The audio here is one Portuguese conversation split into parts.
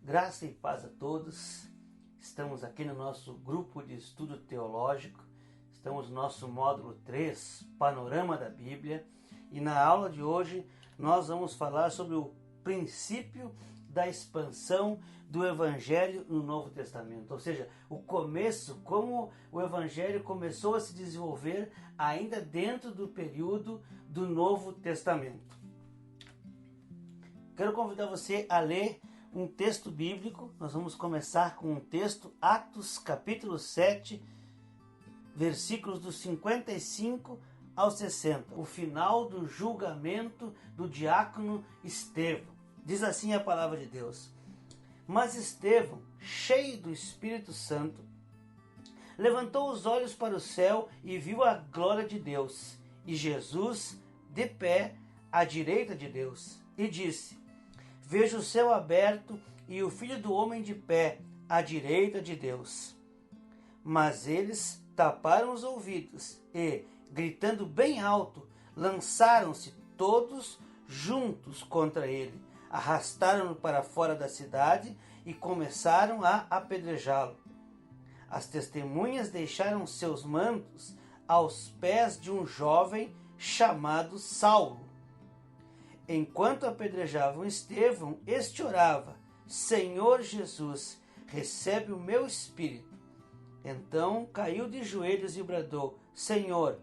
Graça e paz a todos. Estamos aqui no nosso grupo de estudo teológico. Estamos no nosso módulo 3, Panorama da Bíblia. E na aula de hoje nós vamos falar sobre o princípio da expansão do Evangelho no Novo Testamento. Ou seja, o começo, como o Evangelho começou a se desenvolver ainda dentro do período do Novo Testamento. Quero convidar você a ler um texto bíblico. Nós vamos começar com um texto, Atos capítulo 7, versículos dos 55 ao 60. O final do julgamento do diácono Estevão. Diz assim a palavra de Deus: Mas Estevão, cheio do Espírito Santo, levantou os olhos para o céu e viu a glória de Deus, e Jesus de pé à direita de Deus, e disse: Vejo o céu aberto e o Filho do Homem de pé à direita de Deus. Mas eles taparam os ouvidos e, gritando bem alto, lançaram-se todos juntos contra ele, arrastaram-no para fora da cidade e começaram a apedrejá-lo. As testemunhas deixaram seus mantos aos pés de um jovem chamado Saulo. Enquanto apedrejavam Estevão, este orava: Senhor Jesus, recebe o meu espírito. Então caiu de joelhos e bradou: Senhor,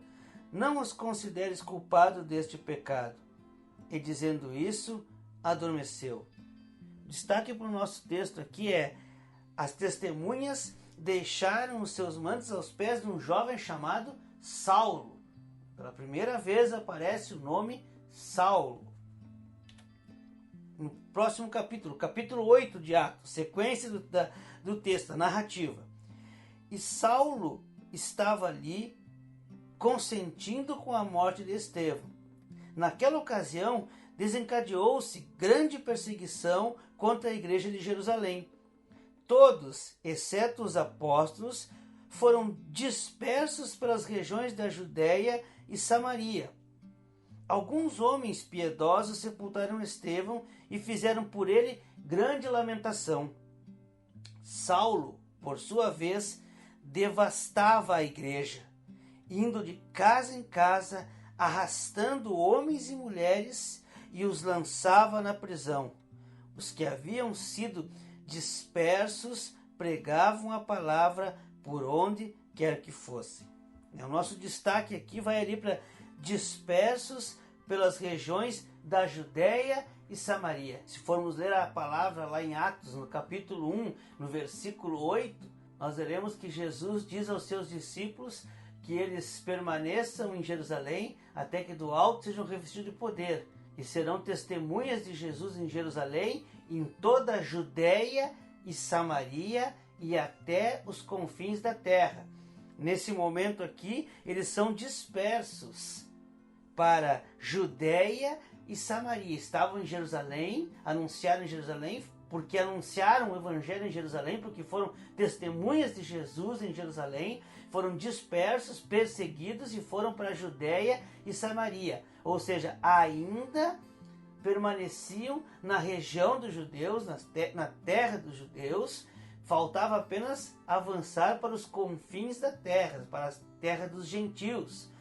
não os consideres culpados deste pecado. E dizendo isso, adormeceu. O destaque para o nosso texto aqui é: as testemunhas deixaram os seus mantos aos pés de um jovem chamado Saulo. Pela primeira vez aparece o nome Saulo. No próximo capítulo, capítulo 8 de Atos, sequência do texto, a narrativa. E Saulo estava ali consentindo com a morte de Estevão. Naquela ocasião, desencadeou-se grande perseguição contra a igreja de Jerusalém. Todos, exceto os apóstolos, foram dispersos pelas regiões da Judéia e Samaria. Alguns homens piedosos sepultaram Estevão e fizeram por ele grande lamentação. Saulo, por sua vez, devastava a igreja, indo de casa em casa, arrastando homens e mulheres, e os lançava na prisão. Os que haviam sido dispersos pregavam a palavra por onde quer que fosse. O nosso destaque aqui vai ali para dispersos pelas regiões da Judéia e Samaria. Se formos ler a palavra lá em Atos, no capítulo 1, no versículo 8, nós veremos que Jesus diz aos seus discípulos que eles permaneçam em Jerusalém até que do alto sejam revestidos de poder, e serão testemunhas de Jesus em Jerusalém, em toda a Judéia e Samaria e até os confins da terra. Nesse momento aqui, eles são dispersos para Judéia e Samaria. Estavam em Jerusalém, anunciaram em Jerusalém, porque anunciaram o Evangelho em Jerusalém, porque foram testemunhas de Jesus em Jerusalém, foram dispersos, perseguidos e foram para Judéia e Samaria. Ou seja, ainda permaneciam na região dos judeus, na terra dos judeus. Faltava apenas avançar para os confins da terra, para a terra dos gentios.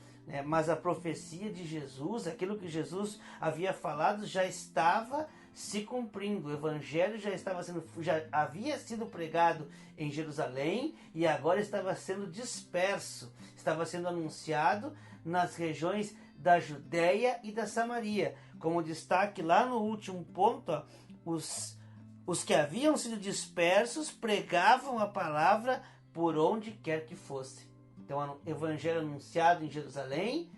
Mas a profecia de Jesus, aquilo que Jesus havia falado, já estava se cumprindo. O evangelho já havia sido pregado em Jerusalém e agora estava sendo disperso, estava sendo anunciado nas regiões da Judéia e da Samaria. Como destaque lá no último ponto, os que haviam sido dispersos pregavam a palavra por onde quer que fosse. Então, o evangelho anunciado em Jerusalém,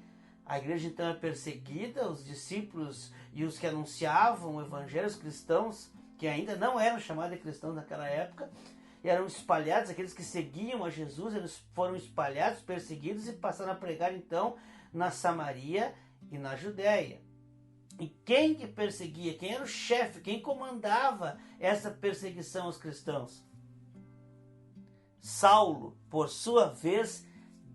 a igreja então é perseguida, os discípulos e os que anunciavam o evangelho, os cristãos, que ainda não eram chamados de cristãos naquela época, eram espalhados, aqueles que seguiam a Jesus, eles foram espalhados, perseguidos e passaram a pregar então na Samaria e na Judéia. E quem que perseguia? Quem era o chefe? Quem comandava essa perseguição aos cristãos? Saulo, por sua vez,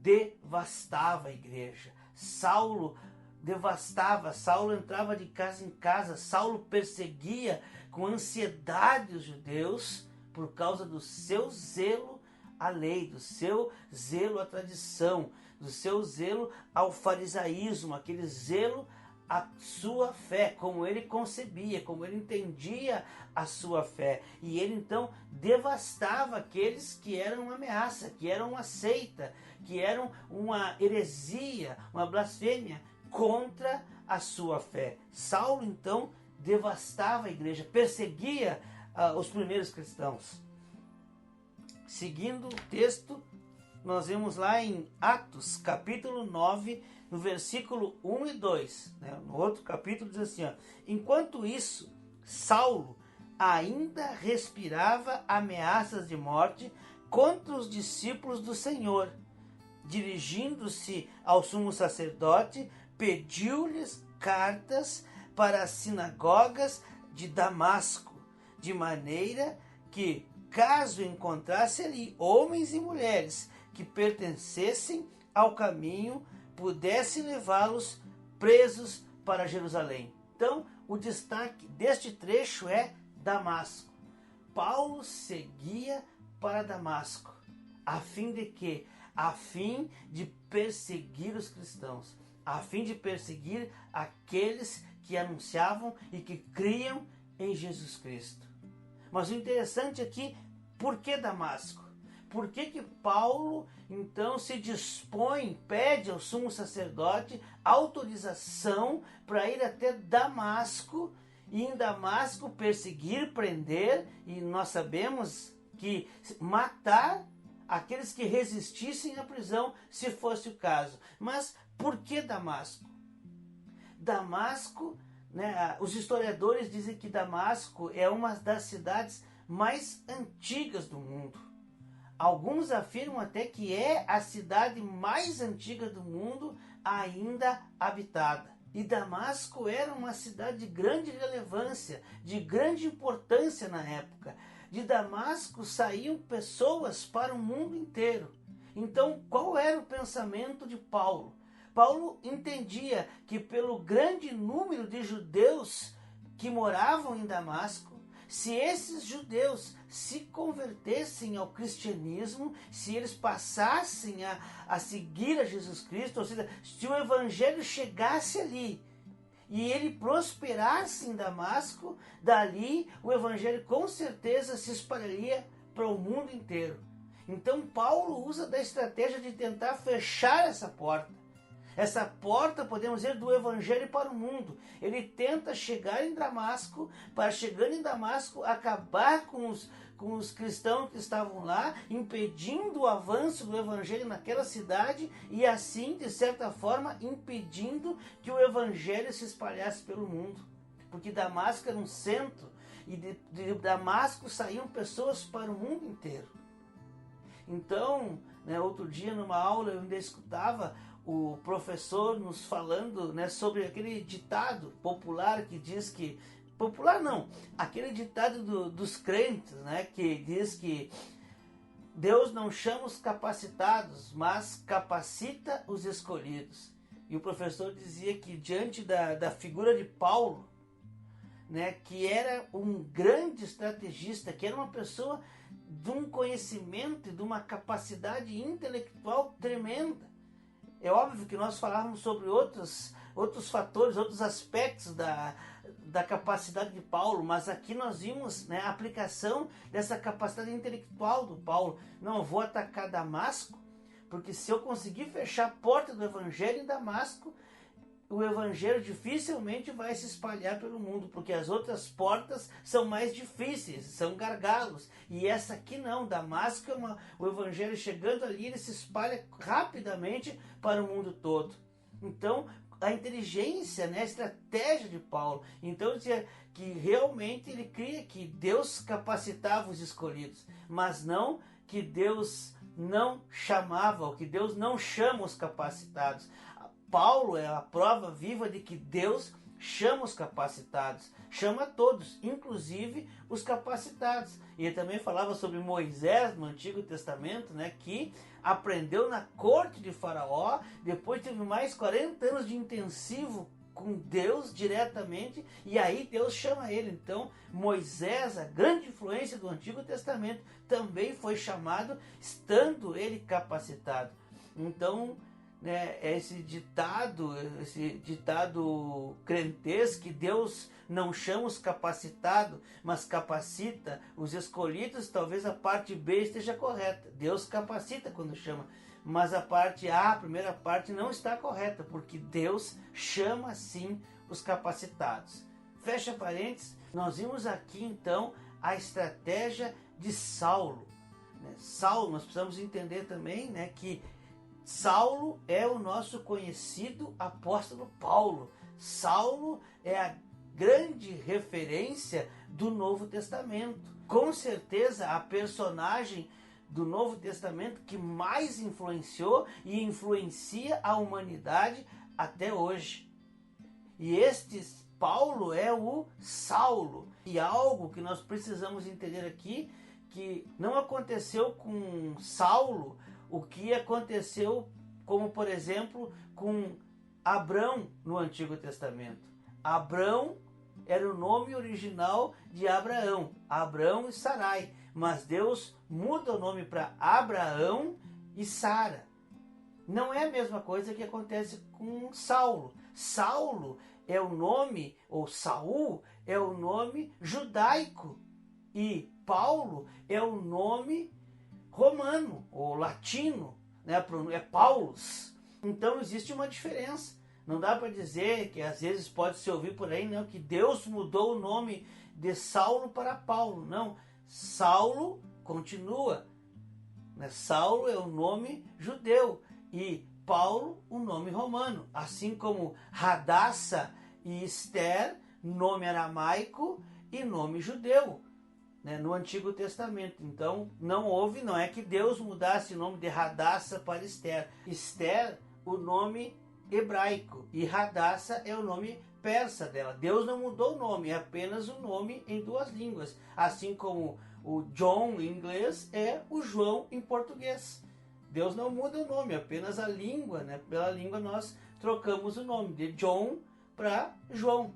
devastava a igreja. Saulo devastava, Saulo entrava de casa em casa, Saulo perseguia com ansiedade os judeus por causa do seu zelo à lei, do seu zelo à tradição, do seu zelo ao farisaísmo, aquele zelo à sua fé, como ele concebia, como ele entendia a sua fé. E ele então devastava aqueles que eram uma ameaça, que eram uma seita, que eram uma heresia, uma blasfêmia contra a sua fé. Saulo então devastava a igreja, perseguia os primeiros cristãos. Seguindo o texto, nós vemos lá em Atos, capítulo 9, no versículo 1 e 2. Né? No outro capítulo diz assim, ó, enquanto isso, Saulo ainda respirava ameaças de morte contra os discípulos do Senhor. Dirigindo-se ao sumo sacerdote, pediu-lhes cartas para as sinagogas de Damasco, de maneira que, caso encontrasse ali homens e mulheres que pertencessem ao caminho, pudesse levá-los presos para Jerusalém. Então, o destaque deste trecho é Damasco. Paulo seguia para Damasco, a fim de quê? A fim de perseguir os cristãos, a fim de perseguir aqueles que anunciavam e que criam em Jesus Cristo. Mas o interessante aqui, por que Damasco? Por que Paulo então se dispõe, pede ao sumo sacerdote autorização para ir até Damasco e em Damasco perseguir, prender e nós sabemos que matar aqueles que resistissem à prisão, se fosse o caso. Mas por que Damasco? Damasco, né, os historiadores dizem que Damasco é uma das cidades mais antigas do mundo. Alguns afirmam até que é a cidade mais antiga do mundo ainda habitada. E Damasco era uma cidade de grande relevância, de grande importância na época. De Damasco saíam pessoas para o mundo inteiro. Então, qual era o pensamento de Paulo? Paulo entendia que pelo grande número de judeus que moravam em Damasco, se esses judeus se convertessem ao cristianismo, se eles passassem a seguir a Jesus Cristo, ou seja, se o evangelho chegasse ali e ele prosperasse em Damasco, dali o evangelho com certeza se espalharia para o mundo inteiro. Então Paulo usa da estratégia de tentar fechar essa porta. Essa porta, podemos dizer, do evangelho para o mundo. Ele tenta chegar em Damasco, para chegando em Damasco, acabar com os cristãos que estavam lá, impedindo o avanço do evangelho naquela cidade e assim, de certa forma, impedindo que o evangelho se espalhasse pelo mundo. Porque Damasco era um centro e de Damasco saíam pessoas para o mundo inteiro. Então, né, outro dia numa aula eu ainda escutava o professor nos falando, né, sobre aquele ditado popular que diz que... Popular não, aquele ditado dos crentes, né, que diz que Deus não chama os capacitados, mas capacita os escolhidos. E o professor dizia que diante da figura de Paulo, né, que era um grande estrategista, que era uma pessoa de um conhecimento e de uma capacidade intelectual tremenda. É óbvio que nós falávamos sobre outros fatores, outros aspectos da capacidade de Paulo, mas aqui nós vimos, né, a aplicação dessa capacidade intelectual do Paulo. Não, eu vou atacar Damasco, porque se eu conseguir fechar a porta do evangelho em Damasco, o evangelho dificilmente vai se espalhar pelo mundo, porque as outras portas são mais difíceis, são gargalos. E essa aqui não, Damasco, o evangelho chegando ali, ele se espalha rapidamente para o mundo todo. Então, a inteligência, né, a estratégia de Paulo. Então, dizia que realmente ele cria que Deus capacitava os escolhidos, mas não que Deus não chamava, ou que Deus não chama os capacitados. Paulo é a prova viva de que Deus chama os capacitados, chama todos, inclusive os capacitados. E ele também falava sobre Moisés no Antigo Testamento, né, que aprendeu na corte de Faraó, depois teve mais 40 anos de intensivo com Deus diretamente, e aí Deus chama ele. Então Moisés, a grande influência do Antigo Testamento, também foi chamado estando ele capacitado. Então, né, esse ditado crentez, que Deus não chama os capacitados, mas capacita os escolhidos, talvez a parte B esteja correta. Deus capacita quando chama, mas a parte A, a primeira parte, não está correta, porque Deus chama sim os capacitados. Fecha parênteses. Nós vimos aqui então a estratégia de Saulo. Saulo, nós precisamos entender também, né, que Saulo é o nosso conhecido apóstolo Paulo. Saulo é a grande referência do Novo Testamento. Com certeza a personagem do Novo Testamento que mais influenciou e influencia a humanidade até hoje. E este Paulo é o Saulo. E algo que nós precisamos entender aqui, que não aconteceu com Saulo o que aconteceu, como por exemplo, com Abrão no Antigo Testamento. Abrão era o nome original de Abraão, Abrão e Sarai, mas Deus muda o nome para Abraão e Sara. Não é a mesma coisa que acontece com Saulo. Saulo é o nome, ou Saul é o nome judaico, e Paulo é o nome romano ou latino, né? É Paulus. Então existe uma diferença. Não dá para dizer, que às vezes pode se ouvir por aí, não, que Deus mudou o nome de Saulo para Paulo. Não, Saulo continua, né? Saulo é o nome judeu e Paulo o nome romano, assim como Radassa e Esther, nome aramaico e nome judeu, né, no Antigo Testamento. Então não é que Deus mudasse o nome de Radassa para Esther. Esther, o nome hebraico, e Radassa é o nome persa dela. Deus não mudou o nome, é apenas o nome em duas línguas, assim como o John em inglês é o João em português. Deus não muda o nome, apenas a língua, né? Pela língua nós trocamos o nome de John para João,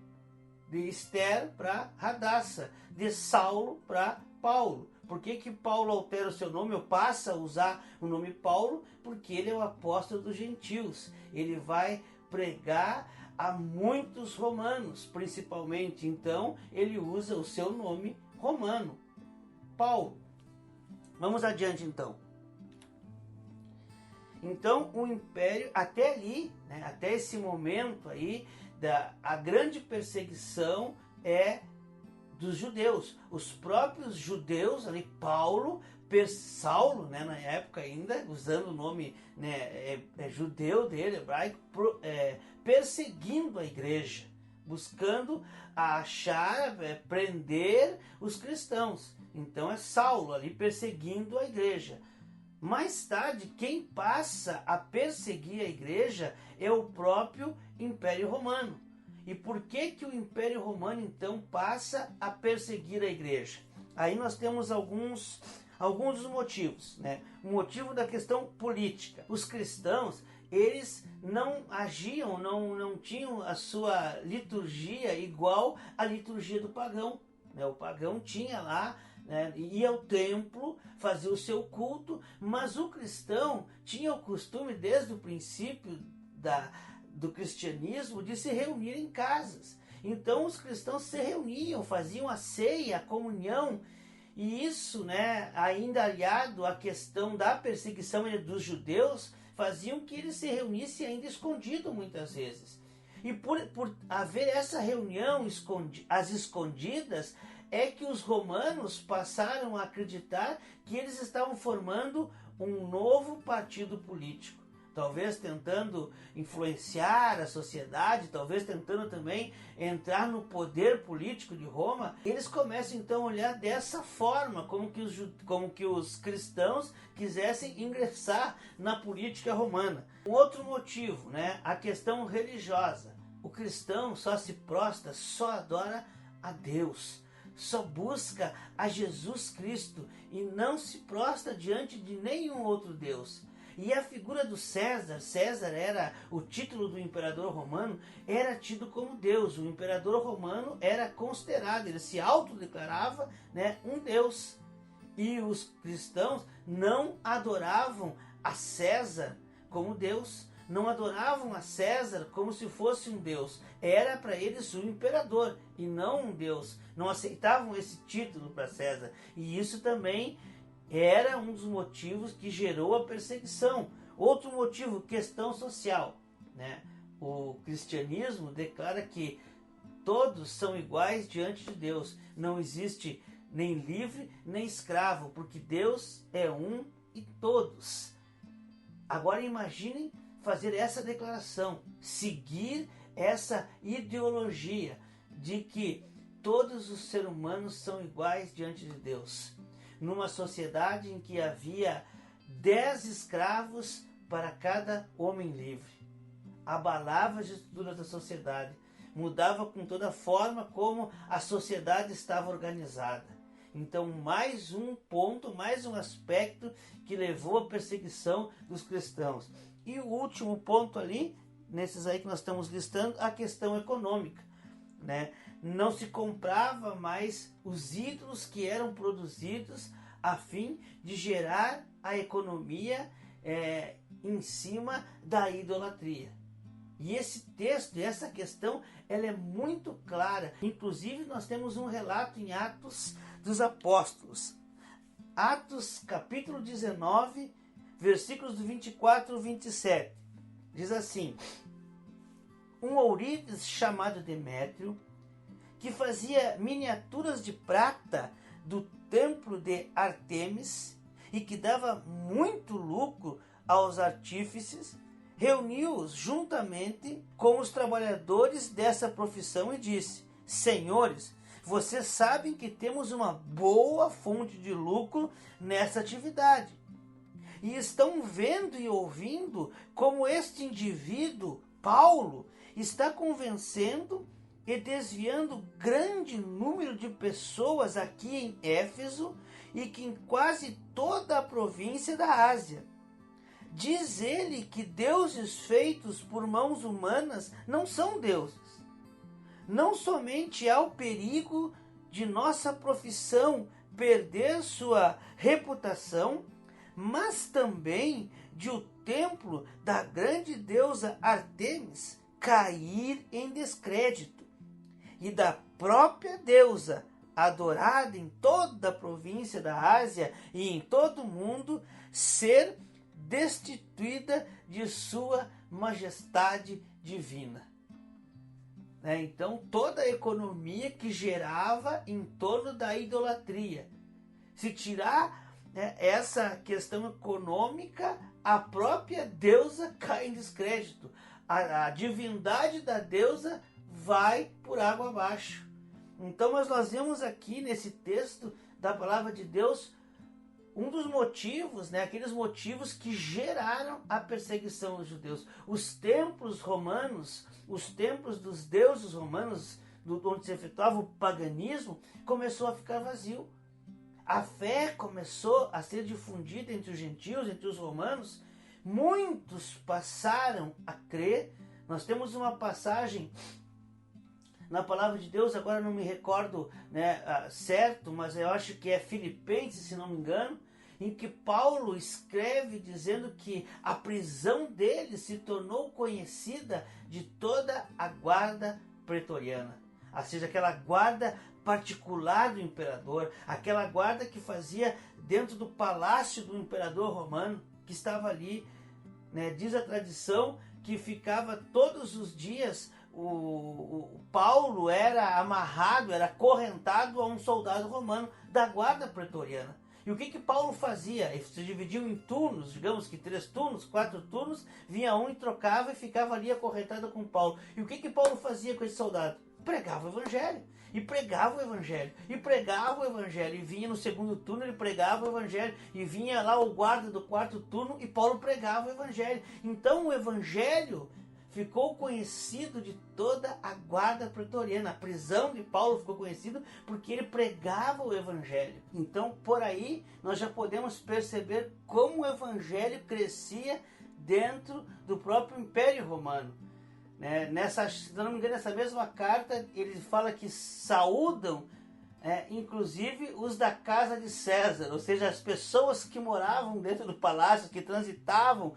de Esther para Radassa, de Saulo para Paulo. Por que Paulo altera o seu nome ou passa a usar o nome Paulo? Porque ele é o apóstolo dos gentios. Ele vai pregar a muitos romanos, principalmente. Então, ele usa o seu nome romano, Paulo. Vamos adiante, então. Então, o império, até ali, né, até esse momento aí, a grande perseguição é dos judeus. Os próprios judeus, ali, Saulo, né, na época ainda, usando o nome, né, judeu dele, hebraico, perseguindo a igreja, buscando achar, prender os cristãos. Então é Saulo ali perseguindo a igreja. Mais tarde, quem passa a perseguir a igreja é o próprio Império Romano. E por que o Império Romano, então, passa a perseguir a igreja? Aí nós temos alguns dos motivos, né? O motivo da questão política. Os cristãos, eles não agiam, não tinham a sua liturgia igual à liturgia do pagão, né? O pagão tinha lá, né, ia ao templo, fazia o seu culto, mas o cristão tinha o costume, desde o princípio do cristianismo, de se reunir em casas. Então os cristãos se reuniam, faziam a ceia, a comunhão, e isso, né, ainda aliado à questão da perseguição dos judeus, faziam que eles se reunissem ainda escondido muitas vezes. E por haver essa reunião às escondidas, é que os romanos passaram a acreditar que eles estavam formando um novo partido político. Talvez tentando influenciar a sociedade, talvez tentando também entrar no poder político de Roma. Eles começam então a olhar dessa forma, como que os cristãos quisessem ingressar na política romana. Um outro motivo, né, a questão religiosa. O cristão só se prostra, só adora a Deus, só busca a Jesus Cristo e não se prostra diante de nenhum outro Deus. E a figura do César, César era o título do imperador romano, era tido como Deus. O imperador romano era considerado, ele se autodeclarava, né, um Deus. E os cristãos não adoravam a César como Deus, não adoravam a César como se fosse um Deus. Era para eles um imperador e não um Deus. Não aceitavam esse título para César. E isso também era um dos motivos que gerou a perseguição. Outro motivo, questão social, né? O cristianismo declara que todos são iguais diante de Deus. Não existe nem livre nem escravo, porque Deus é um e todos. Agora imaginem fazer essa declaração, seguir essa ideologia de que todos os seres humanos são iguais diante de Deus. Numa sociedade em que havia 10 escravos para cada homem livre. Abalava as estruturas da sociedade, mudava com toda a forma como a sociedade estava organizada. Então, mais um ponto, mais um aspecto que levou à perseguição dos cristãos. E o último ponto ali, nesses aí que nós estamos listando, a questão econômica, né? Não se comprava mais os ídolos que eram produzidos a fim de gerar a economia em cima da idolatria. E esse texto, essa questão, ela é muito clara. Inclusive, nós temos um relato em Atos dos Apóstolos. Atos, capítulo 19, versículos do 24 ao 27. Diz assim: um ourives chamado Demétrio, que fazia miniaturas de prata do templo de Ártemis e que dava muito lucro aos artífices, reuniu-os juntamente com os trabalhadores dessa profissão e disse: senhores, vocês sabem que temos uma boa fonte de lucro nessa atividade. E estão vendo e ouvindo como este indivíduo, Paulo, está convencendo e desviando grande número de pessoas aqui em Éfeso e que em quase toda a província da Ásia. Diz ele que deuses feitos por mãos humanas não são deuses. Não somente há o perigo de nossa profissão perder sua reputação, mas também de o templo da grande deusa Ártemis cair em descrédito e da própria deusa, adorada em toda a província da Ásia e em todo o mundo, ser destituída de sua majestade divina. Então, toda a economia que gerava em torno da idolatria. Se tirar essa questão econômica, a própria deusa cai em descrédito. A divindade da deusa vai por água abaixo. Então, nós vemos aqui nesse texto da palavra de Deus um dos motivos, aqueles motivos que geraram a perseguição dos judeus. Os templos romanos, os templos dos deuses romanos, onde se efetuava o paganismo, começou a ficar vazio. A fé começou a ser difundida entre os gentios, entre os romanos. Muitos passaram a crer. Nós temos uma passagem na palavra de Deus, agora não me recordo certo, mas eu acho que é Filipenses, se não me engano, em que Paulo escreve dizendo que a prisão dele se tornou conhecida de toda a guarda pretoriana. Ou seja, aquela guarda particular do imperador, aquela guarda que fazia dentro do palácio do imperador romano, que estava ali. Diz a tradição que ficava todos os dias, o Paulo era amarrado, era acorrentado a um soldado romano da guarda pretoriana. E o que Paulo fazia? Eles se dividiam em turnos, digamos que 3 turnos, 4 turnos, vinha um e trocava e ficava ali acorrentado com Paulo. E o que Paulo fazia com esse soldado? Pregava o evangelho. E pregava o evangelho. E pregava o evangelho. E vinha no segundo turno, ele pregava o evangelho. E vinha lá o guarda do 4º turno e Paulo pregava o evangelho. Então o evangelho ficou conhecido de toda a guarda pretoriana. A prisão de Paulo ficou conhecida porque ele pregava o evangelho. Então, por aí, nós já podemos perceber como o evangelho crescia dentro do próprio Império Romano. Se não me engano, nessa mesma carta, ele fala que saúdam, inclusive, os da casa de César, ou seja, as pessoas que moravam dentro do palácio, que transitavam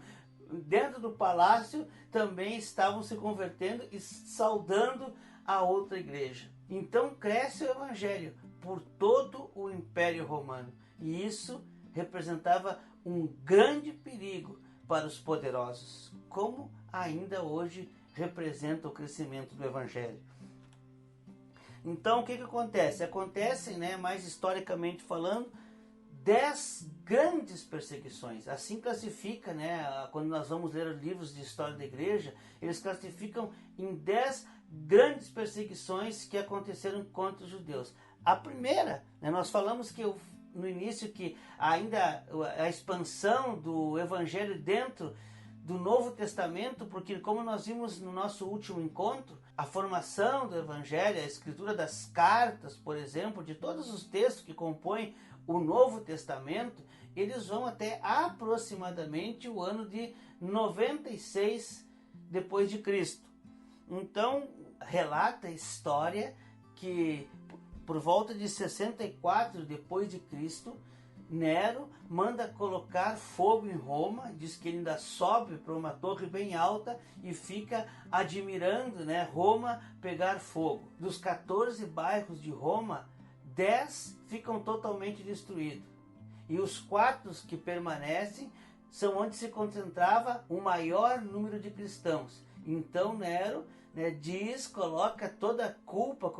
dentro do palácio, também estavam se convertendo e saudando a outra igreja. Então cresce o evangelho por todo o Império Romano, e isso representava um grande perigo para os poderosos, como ainda hoje representa o crescimento do evangelho. Então o que acontece? Acontecem, mais historicamente falando, 10 grandes perseguições. Assim classifica, quando nós vamos ler os livros de história da igreja, eles classificam em 10 grandes perseguições que aconteceram contra os judeus. A primeira, nós falamos que no início que ainda a expansão do evangelho dentro do Novo Testamento, porque como nós vimos no nosso último encontro, a formação do evangelho, a escritura das cartas, por exemplo, de todos os textos que compõem o Novo Testamento, eles vão até aproximadamente o ano de 96 depois de Cristo. Então, relata a história que por volta de 64 depois de Cristo, Nero manda colocar fogo em Roma, diz que ele ainda sobe para uma torre bem alta e fica admirando, Roma pegar fogo. Dos 14 bairros de Roma, 10 ficam totalmente destruídos. E os 4 que permanecem são onde se concentrava o maior número de cristãos. Então Nero coloca toda a culpa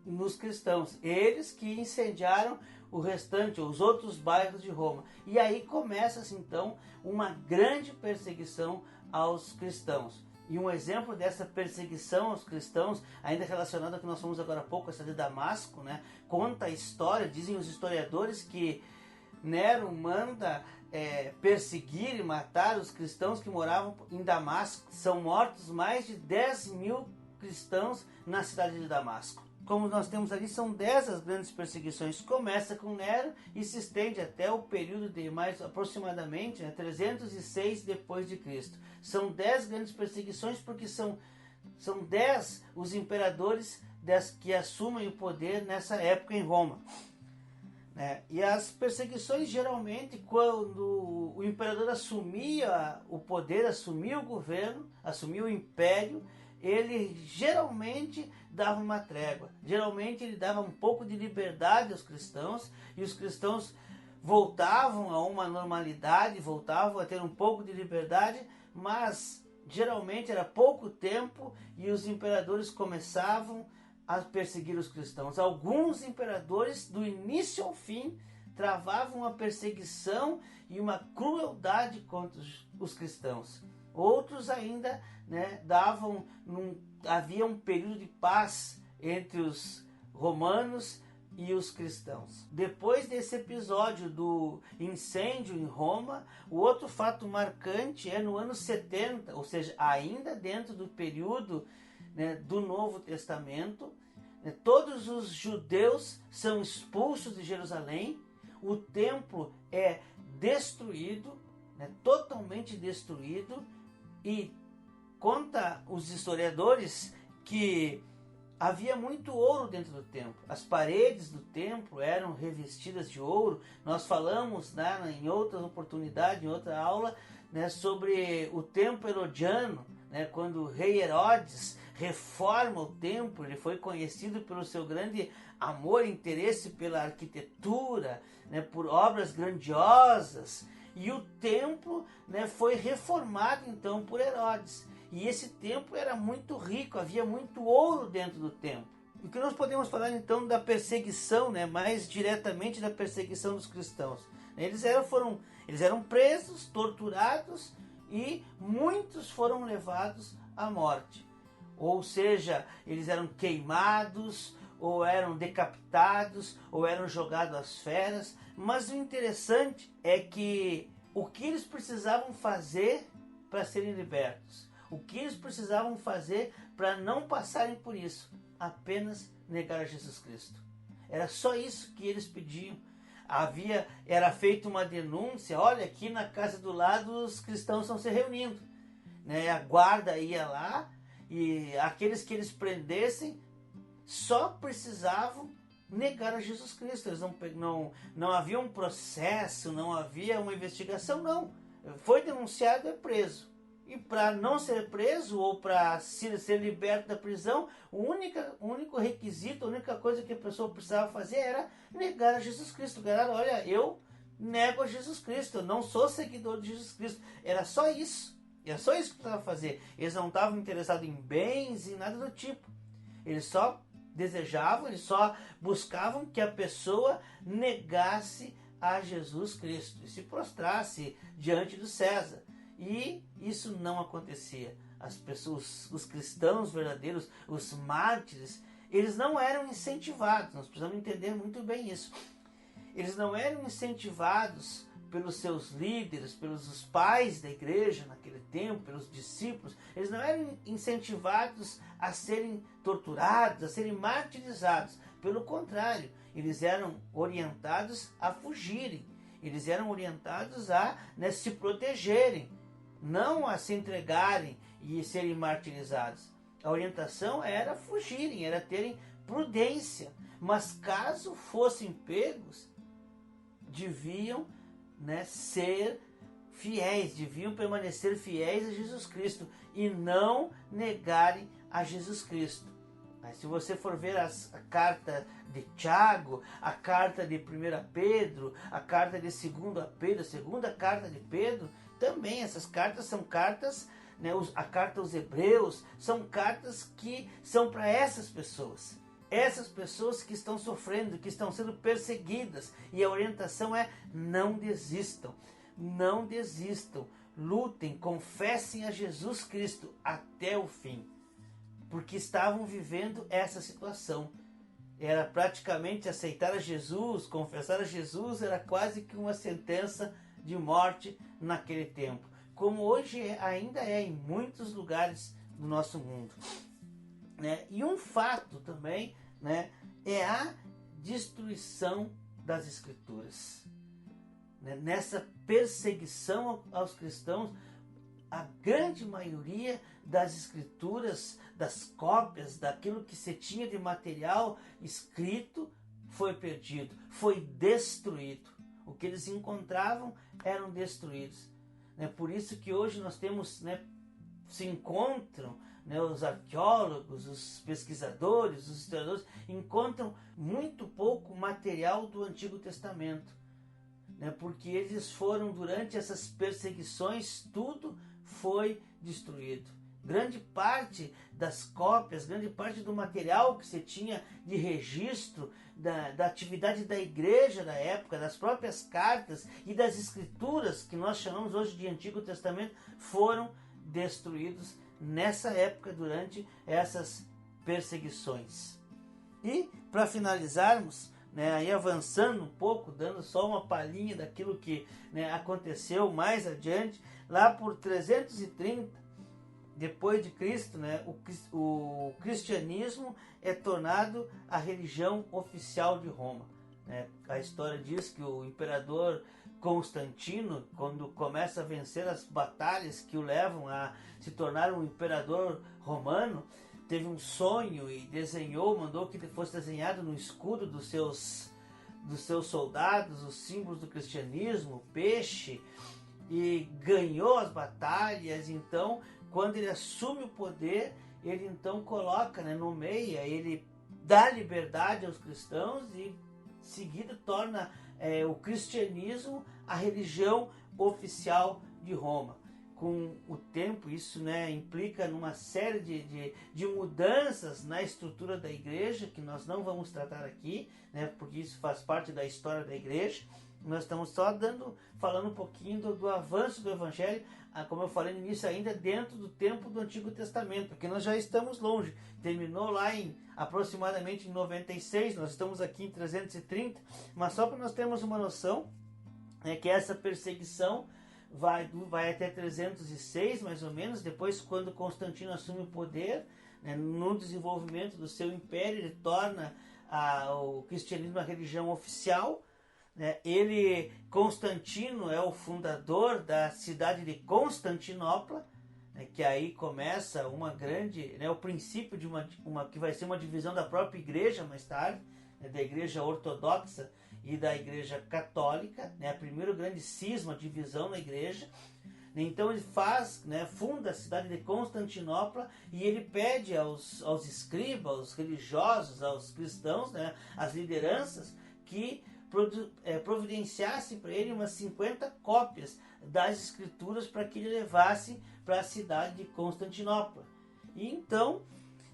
nos cristãos. Eles que incendiaram o restante, os outros bairros de Roma. E aí começa-se então uma grande perseguição aos cristãos. E um exemplo dessa perseguição aos cristãos, ainda relacionado ao que nós falamos agora há pouco, essa de Damasco, conta a história, dizem os historiadores, que Nero manda perseguir e matar os cristãos que moravam em Damasco. São mortos mais de 10.000 cristãos na cidade de Damasco. Como nós temos ali, são 10 as grandes perseguições. Começa com Nero e se estende até o período de mais aproximadamente 306 depois de Cristo. São 10 grandes perseguições porque são 10 os imperadores que assumem o poder nessa época em Roma. E as perseguições, geralmente, quando o imperador assumia o poder, assumia o governo, assumia o império, ele geralmente dava uma trégua. Geralmente ele dava um pouco de liberdade aos cristãos, e os cristãos voltavam a uma normalidade, voltavam a ter um pouco de liberdade, mas geralmente era pouco tempo e os imperadores começavam a perseguir os cristãos. Alguns imperadores, do início ao fim, travavam uma perseguição e uma crueldade contra os cristãos. Outros ainda havia um período de paz entre os romanos e os cristãos. Depois desse episódio do incêndio em Roma, o outro fato marcante é no ano 70, ou seja, ainda dentro do período do Novo Testamento, todos os judeus são expulsos de Jerusalém, o templo é destruído, totalmente destruído, e conta os historiadores que havia muito ouro dentro do templo. As paredes do templo eram revestidas de ouro. Nós falamos em outra oportunidade, em outra aula, sobre o templo herodiano, quando o rei Herodes reforma o templo. Ele foi conhecido pelo seu grande amor e interesse pela arquitetura, por obras grandiosas. E o templo foi reformado então por Herodes. E esse templo era muito rico, havia muito ouro dentro do templo. O que nós podemos falar então da perseguição, mais diretamente da perseguição dos cristãos? Eles eram presos, torturados, e muitos foram levados à morte. Ou seja, eles eram queimados, ou eram decapitados, ou eram jogados às feras. Mas o interessante é que o que eles precisavam fazer para serem libertos? O que eles precisavam fazer para não passarem por isso? Apenas negar a Jesus Cristo. Era só isso que eles pediam. Era feita uma denúncia, olha, aqui na casa do lado os cristãos estão se reunindo. Né? A guarda ia lá e aqueles que eles prendessem só precisavam negar a Jesus Cristo. Eles não havia um processo, não havia uma investigação, não. Foi denunciado, é preso. E para não ser preso ou para ser liberto da prisão, o único requisito, a única coisa que a pessoa precisava fazer era negar a Jesus Cristo. Galera, olha, eu nego a Jesus Cristo, eu não sou seguidor de Jesus Cristo. Era só isso. Era só isso que precisava fazer. Eles não estavam interessados em bens e nada do tipo. Eles só desejavam, eles só buscavam que a pessoa negasse a Jesus Cristo e se prostrasse diante do César. E isso não acontecia. As pessoas, os cristãos verdadeiros, os mártires, eles não eram incentivados. Nós precisamos entender muito bem isso. Eles não eram incentivados pelos seus líderes, pelos os pais da igreja naquele tempo, pelos discípulos. Eles não eram incentivados a serem torturados, a serem martirizados. Pelo contrário, eles eram orientados a fugirem. Eles eram orientados a se protegerem, não a se entregarem e serem martirizados. A orientação era fugirem, era terem prudência. Mas caso fossem pegos, deviam ser fiéis, deviam permanecer fiéis a Jesus Cristo e não negarem a Jesus Cristo. Mas se você for ver a carta de Tiago, a carta de 1 Pedro, a carta de 2 Pedro, a segunda carta de Pedro, também essas cartas são cartas, a carta aos Hebreus, são cartas que são para essas pessoas. Essas pessoas que estão sofrendo, que estão sendo perseguidas. E a orientação é: não desistam. Não desistam. Lutem, confessem a Jesus Cristo até o fim. Porque estavam vivendo essa situação. Era praticamente aceitar a Jesus, confessar a Jesus, era quase que uma sentença de morte naquele tempo. Como hoje ainda é em muitos lugares do nosso mundo. E um fato também é a destruição das Escrituras. Nessa perseguição aos cristãos, a grande maioria das Escrituras, das cópias, daquilo que se tinha de material escrito, foi perdido, foi destruído. O que eles encontravam eram destruídos. Por isso que hoje nós temos, se encontram, os arqueólogos, os pesquisadores, os historiadores, encontram muito pouco material do Antigo Testamento. Porque eles foram, durante essas perseguições, tudo foi destruído. Grande parte das cópias, grande parte do material que se tinha de registro da atividade da igreja da época, das próprias cartas e das escrituras, que nós chamamos hoje de Antigo Testamento, foram destruídos nessa época, durante essas perseguições. E, para finalizarmos, aí avançando um pouco, dando só uma palhinha daquilo que aconteceu mais adiante, lá por 330 depois de Cristo, o cristianismo é tornado a religião oficial de Roma. A história diz que o imperador Constantino, quando começa a vencer as batalhas que o levam a se tornar um imperador romano, teve um sonho e mandou que fosse desenhado no escudo dos seus soldados os símbolos do cristianismo, o peixe, e ganhou as batalhas. Então, quando ele assume o poder, ele então coloca, nomeia, ele dá liberdade aos cristãos e em seguida torna o cristianismo a religião oficial de Roma. Com o tempo, isso implica numa série de mudanças na estrutura da igreja, que nós não vamos tratar aqui, porque isso faz parte da história da igreja. Nós estamos só falando um pouquinho do avanço do Evangelho, como eu falei no início, ainda dentro do tempo do Antigo Testamento, porque nós já estamos longe. Terminou lá aproximadamente em 96, nós estamos aqui em 330, mas só para nós termos uma noção, que essa perseguição vai até 306, mais ou menos, depois quando Constantino assume o poder, né, no desenvolvimento do seu império, ele torna o cristianismo a religião oficial, né? Constantino é o fundador da cidade de Constantinopla, né, que aí começa uma grande, né, o princípio de uma que vai ser uma divisão da própria igreja mais tarde, né, da igreja ortodoxa e da igreja católica, né, a primeira grande cisma, divisão na igreja. Então ele funda a cidade de Constantinopla e ele pede aos escribas, aos religiosos, aos cristãos, né, às lideranças, que providenciassem para ele umas 50 cópias das escrituras para que ele levasse para a cidade de Constantinopla. E então,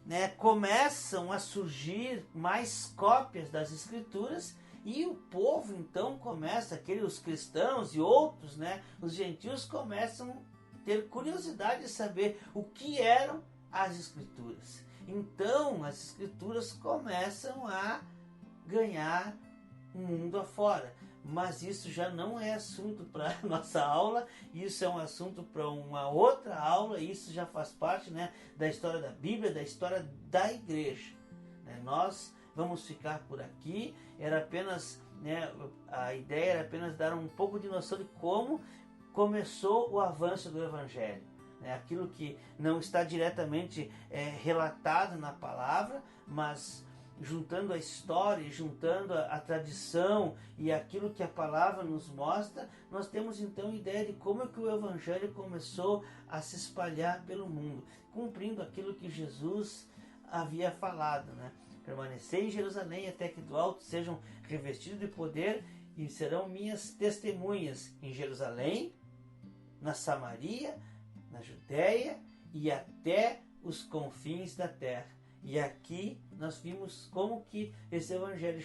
né, começam a surgir mais cópias das escrituras e o povo então começa, os cristãos e outros, né, os gentios começam a ter curiosidade de saber o que eram as escrituras. Então as escrituras começam a ganhar o mundo afora. Mas isso já não é assunto para nossa aula, isso é um assunto para uma outra aula, isso já faz parte, né, da história da Bíblia, da história da igreja. Nós vamos ficar por aqui, era apenas, né, a ideia era apenas dar um pouco de noção de como começou o avanço do Evangelho. Aquilo que não está diretamente relatado na palavra, mas juntando a história, juntando a tradição e aquilo que a palavra nos mostra, nós temos então ideia de como é que o Evangelho começou a se espalhar pelo mundo, cumprindo aquilo que Jesus havia falado, né? Permanecer em Jerusalém até que do alto sejam revestidos de poder e serão minhas testemunhas em Jerusalém, na Samaria, na Judéia e até os confins da terra. E aqui nós vimos como que esse evangelho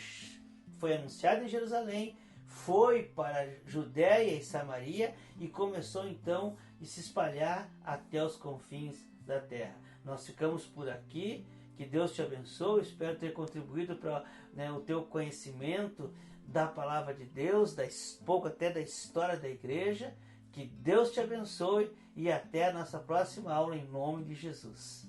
foi anunciado em Jerusalém, foi para a Judéia e Samaria e começou então a se espalhar até os confins da terra. Nós ficamos por aqui, que Deus te abençoe, espero ter contribuído para, né, o teu conhecimento da palavra de Deus, pouco até da história da igreja. Que Deus te abençoe e até a nossa próxima aula em nome de Jesus.